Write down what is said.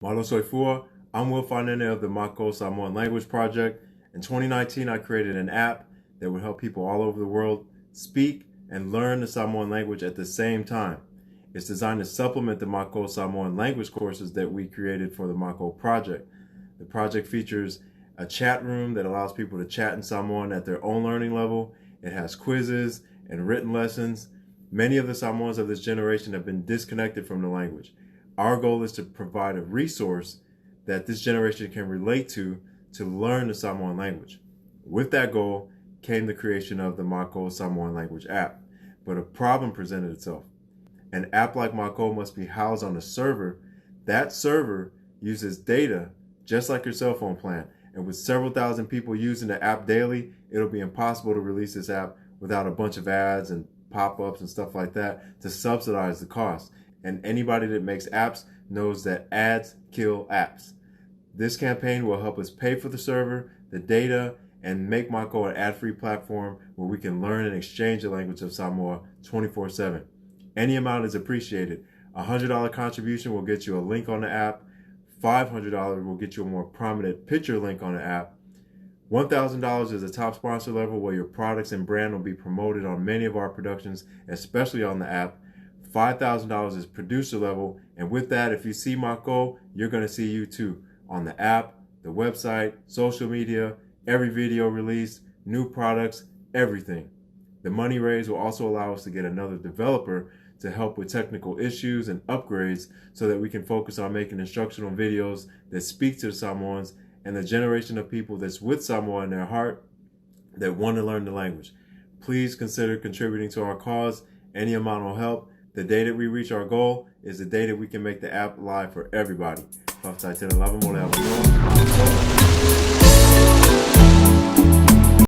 Malo soy Fua. I'm Will Fanene of the Matou Samoan Language Project. In 2019, I created an app that would help people all over the world speak and learn the Samoan language at the same time. It's designed to supplement the Matou Samoan language courses that we created for the Matou project. The project features a chat room that allows people to chat in Samoan at their own learning level. It has quizzes and written lessons. Many of the Samoans of this generation have been disconnected from the language. Our goal is to provide a resource that this generation can relate to learn the Samoan language. With that goal came the creation of the Matou Samoan language app. But a problem presented itself. An app like Matou must be housed on a server. That server uses data just like your cell phone plan. And with several thousand people using the app daily, it'll be impossible to release this app without a bunch of ads and pop-ups and stuff like that to subsidize the cost. And anybody that makes apps knows that ads kill apps. This campaign will help us pay for the server, the data, and make Matou an ad-free platform where we can learn and exchange the language of Samoa 24/7. Any amount is appreciated. A $100 contribution will get you a link on the app. $500 will get you a more prominent picture link on the app. $1,000 is a top sponsor level where your products and brand will be promoted on many of our productions, especially on the app. $5,000 is producer level, and with that, if you see Matou, you're going to see you too on the app, the website, social media, every video release, new products, everything. The money raised will also allow us to get another developer to help with technical issues and upgrades so that we can focus on making instructional videos that speak to the Samoans and the generation of people that's with Samoa in their heart that want to learn the language. Please consider contributing to our cause. Any amount will help. The day that we reach our goal is the day that we can make the app live for everybody.